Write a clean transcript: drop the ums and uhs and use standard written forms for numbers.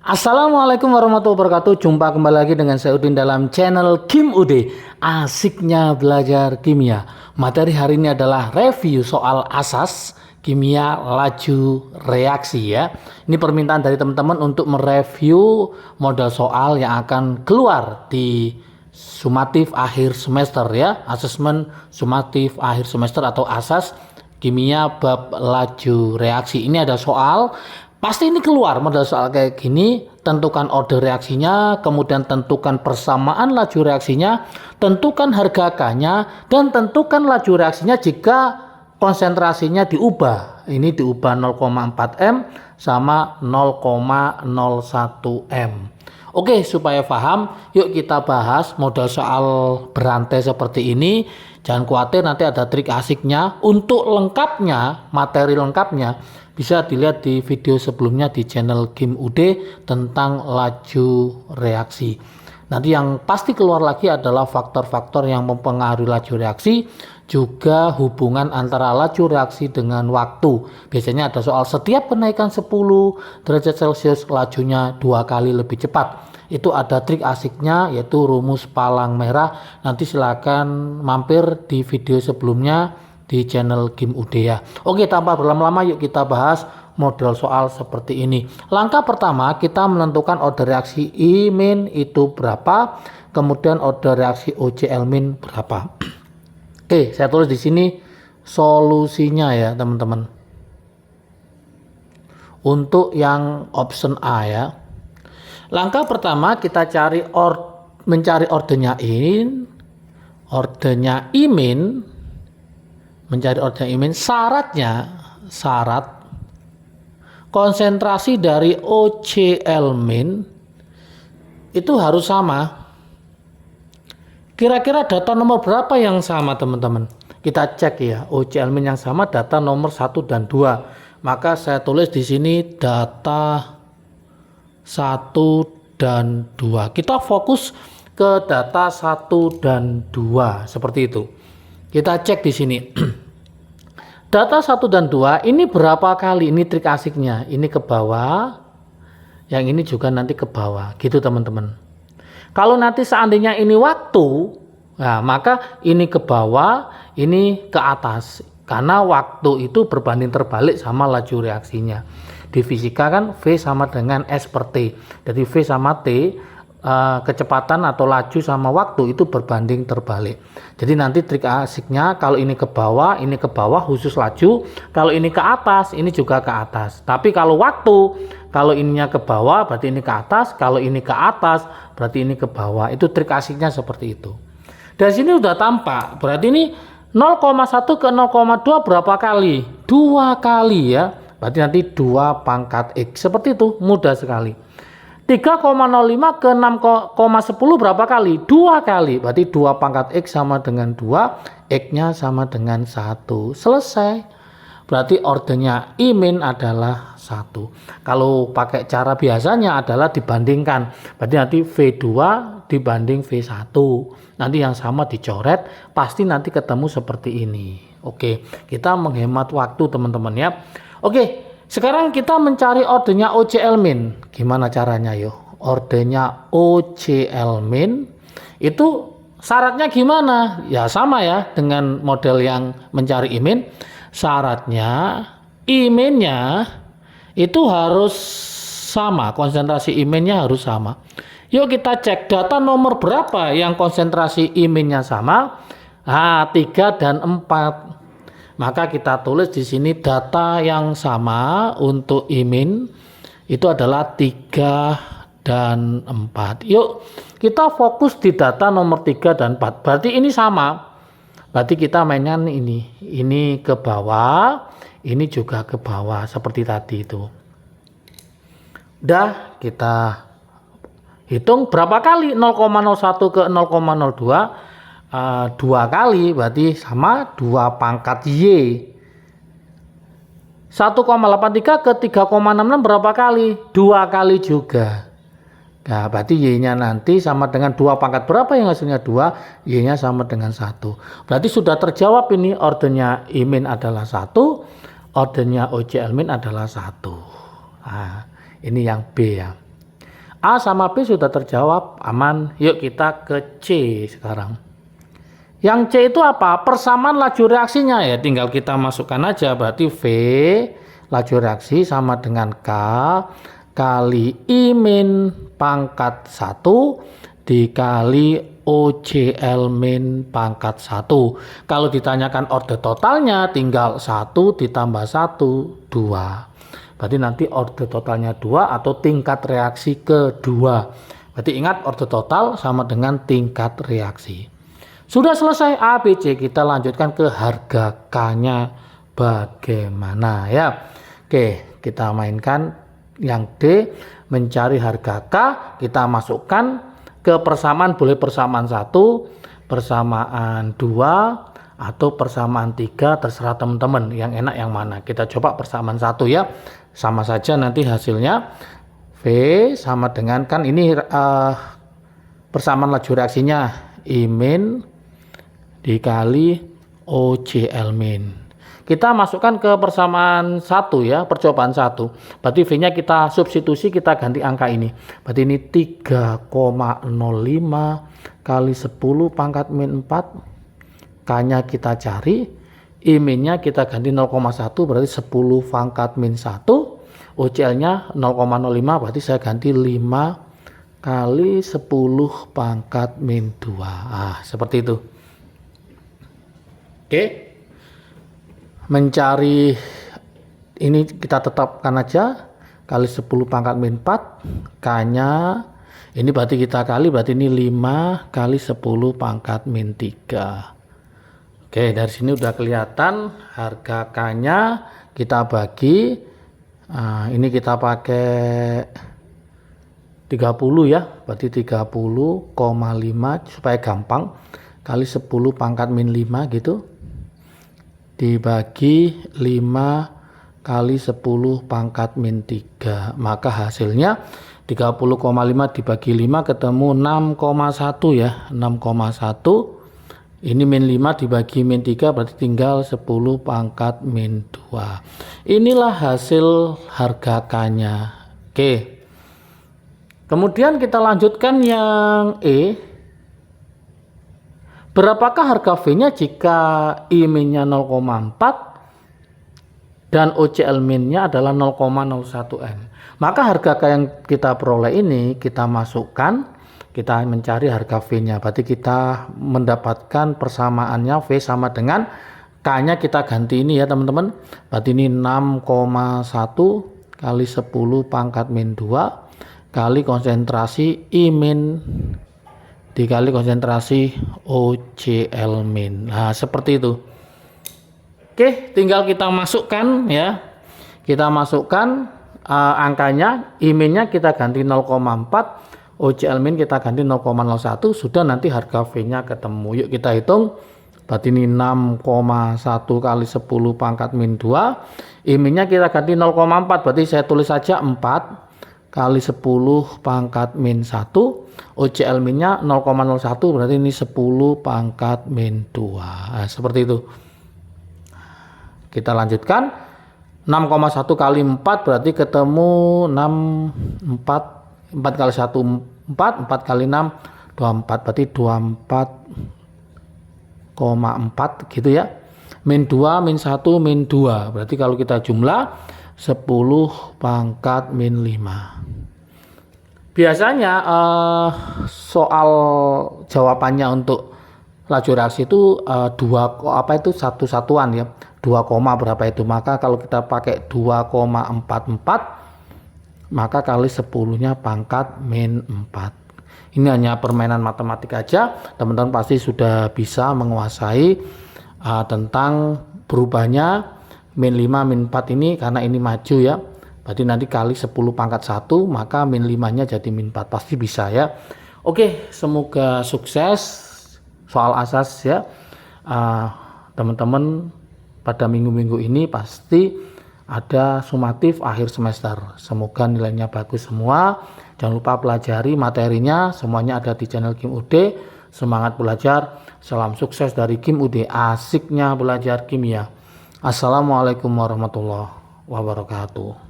Assalamualaikum warahmatullahi wabarakatuh. Jumpa kembali lagi dengan saya Udin dalam channel Kim Ude. Asiknya belajar kimia. Materi hari ini adalah review soal asas kimia laju reaksi ya. Ini permintaan dari teman-teman untuk mereview model soal yang akan keluar di sumatif akhir semester ya. Asesmen sumatif akhir semester atau asas kimia bab laju reaksi. Ini ada soal. Pasti ini keluar model soal kayak gini, tentukan order reaksinya, kemudian tentukan persamaan laju reaksinya, tentukan harga K-nya, dan tentukan laju reaksinya jika konsentrasinya diubah. Ini diubah 0,4 M sama 0,01 M. Oke, supaya paham, yuk kita bahas model soal berantai seperti ini. Jangan khawatir, nanti ada trik asiknya. Untuk lengkapnya, materi lengkapnya, bisa dilihat di video sebelumnya di channel Kim Ude tentang laju reaksi. Nanti yang pasti keluar lagi adalah faktor-faktor yang mempengaruhi laju reaksi, juga hubungan antara laju reaksi dengan waktu. Biasanya ada soal setiap kenaikan 10 derajat Celcius lajunya 2 kali lebih cepat. Itu ada trik asiknya, yaitu rumus palang merah. Nanti silakan mampir di video sebelumnya di channel Kim Ude ya. Oke, tanpa berlama-lama yuk kita bahas model soal seperti ini. Langkah pertama, kita menentukan order reaksi I min itu berapa, kemudian order reaksi OCl min berapa. Oke, saya tulis di sini solusinya ya teman-teman. Untuk yang option A ya. Langkah pertama kita mencari ordernya I min, mencari ordernya I min. Syarat konsentrasi dari OCl min itu harus sama. Kira-kira data nomor berapa yang sama teman-teman? Kita cek ya, OCl min yang sama data nomor 1 dan 2. Maka saya tulis di sini data 1 dan 2. Kita fokus ke data 1 dan 2 seperti itu. Kita cek di sini. Data 1 dan 2 ini berapa kali? Ini trik asiknya. Ini ke bawah, yang ini juga nanti ke bawah. Gitu teman-teman. Kalau nanti seandainya ini waktu, nah maka ini ke bawah, ini ke atas. Karena waktu itu berbanding terbalik sama laju reaksinya. Di fisika kan V sama dengan S per T. Jadi V sama T, kecepatan atau laju sama waktu itu berbanding terbalik. Jadi nanti trik asiknya kalau ini ke bawah khusus laju. Kalau ini ke atas, ini juga ke atas. Tapi kalau waktu, kalau ininya ke bawah berarti ini ke atas. Kalau ini ke atas berarti ini ke bawah. Itu trik asiknya seperti itu. Dari sini udah tampak. Berarti ini 0,1 ke 0,2 berapa kali? 2 kali ya. Berarti nanti 2 pangkat X. Seperti itu, mudah sekali. 3,05 ke 6,10 berapa kali? 2 kali. Berarti 2 pangkat X sama dengan 2. X-nya sama dengan 1. Selesai. Berarti ordernya I min adalah 1. Kalau pakai cara biasanya adalah dibandingkan. Berarti nanti V2 dibanding V1. Nanti yang sama dicoret. Pasti nanti ketemu seperti ini. Oke, kita menghemat waktu teman-teman ya. Oke, sekarang kita mencari ordernya OCl min. Gimana caranya yuk? Ordernya OCl min itu syaratnya gimana? Ya sama ya dengan model yang mencari I min. Syaratnya I min-nya itu harus sama, konsentrasi I min-nya harus sama. Yuk kita cek data nomor berapa yang konsentrasi I min-nya sama. 3 dan 4. Maka kita tulis di sini data yang sama untuk I min itu adalah 3 dan 4. Yuk kita fokus di data nomor 3 dan 4. Berarti ini sama. Berarti kita mainkan ini ke bawah, ini juga ke bawah seperti tadi itu. Udah, kita hitung berapa kali 0,01 ke 0,02. 2 kali berarti sama 2 pangkat Y. 1,83 ke 3,66 berapa kali? 2 kali juga. Nah berarti Y-nya nanti sama dengan 2 pangkat berapa yang hasilnya 2? Y-nya sama dengan 1. Berarti sudah terjawab ini ordernya I min adalah 1. Ordernya OCl min adalah 1. Nah ini yang B ya. A sama B sudah terjawab, aman. Yuk kita ke C sekarang. Yang C itu apa? Persamaan laju reaksinya ya, tinggal kita masukkan aja. Berarti V laju reaksi sama dengan K kali I min pangkat 1 dikali OCl min pangkat 1. Kalau ditanyakan order totalnya tinggal 1 ditambah 1, 2. Berarti nanti order totalnya 2 atau tingkat reaksi kedua. Berarti ingat order total sama dengan tingkat reaksi. Sudah selesai A, B, C, kita lanjutkan ke harga K-nya bagaimana ya. Oke, kita mainkan yang D, mencari harga K, kita masukkan ke persamaan, boleh persamaan 1, persamaan 2, atau persamaan 3, terserah teman-teman yang enak yang mana. Kita coba persamaan 1 ya, sama saja nanti hasilnya. V sama dengan, kan ini persamaan laju reaksinya I min dikali OCl min. Kita masukkan ke persamaan 1 ya, percobaan 1. Berarti V-nya kita substitusi, kita ganti angka ini. Berarti ini 3,05 kali 10 pangkat min 4. K-nya kita cari, I min-nya kita ganti 0,1 berarti 10 pangkat min 1. OCl-nya 0,05 berarti saya ganti 5 kali 10 pangkat min 2. Seperti itu. Oke, mencari ini kita tetapkan aja kali 10 pangkat min 4, K-nya ini berarti kita kali, berarti ini 5 kali 10 pangkat min 3. Oke, dari sini udah kelihatan harga K-nya, kita bagi, ini kita pakai 30 ya, berarti 30,5 supaya gampang, kali 10 pangkat min 5 gitu, dibagi 5 kali 10 pangkat min 3, maka hasilnya 30,5 dibagi 5 ketemu 6,1 ya, 6,1. Ini min 5 dibagi min 3 berarti tinggal 10 pangkat min 2. Inilah hasil harga K-nya. Oke, kemudian kita lanjutkan yang E. Berapakah harga V-nya jika I min-nya 0,4 dan OCl min-nya adalah 0,01 M? Maka harga K yang kita peroleh ini kita masukkan, kita mencari harga V-nya. Berarti kita mendapatkan persamaannya V sama dengan K-nya kita ganti ini ya teman-teman. Berarti ini 6,1 kali 10 pangkat min 2 kali konsentrasi I min dikali konsentrasi OCl min. Nah, seperti itu. Oke, tinggal kita masukkan ya. Kita masukkan angkanya, I min-nya kita ganti 0,4, OCl min kita ganti 0,01, sudah nanti harga V-nya ketemu. Yuk kita hitung. Berarti ini 6,1 kali 10 pangkat min 2. I min-nya kita ganti 0,4, berarti saya tulis saja 4 kali 10 pangkat min 1, OCl min-nya 0,01 berarti ini 10 pangkat min 2. Nah, seperti itu. Kita lanjutkan. 6,1 kali 4 berarti ketemu 4 kali 1 4, 4 kali 6 24, berarti 24,4 gitu ya. Min 2 min 1 min 2 berarti kalau kita jumlah 10 pangkat min 5. Biasanya soal jawabannya untuk laju reaksi itu satu satuan ya, 2, berapa itu. Maka kalau kita pakai 2,44 maka kali 10-nya pangkat min 4. Ini hanya permainan matematik aja, teman-teman pasti sudah bisa menguasai tentang berubahnya min 5 min 4 ini, karena ini maju ya. Berarti nanti kali 10 pangkat 1 maka min 5-nya jadi min 4, pasti bisa ya. Oke, semoga sukses soal asas ya. Teman-teman pada minggu-minggu ini pasti ada sumatif akhir semester. Semoga nilainya bagus semua. Jangan lupa pelajari materinya, semuanya ada di channel Kim UD. Semangat belajar, salam sukses dari Kim UD, asiknya belajar kimia. Assalamualaikum warahmatullahi wabarakatuh.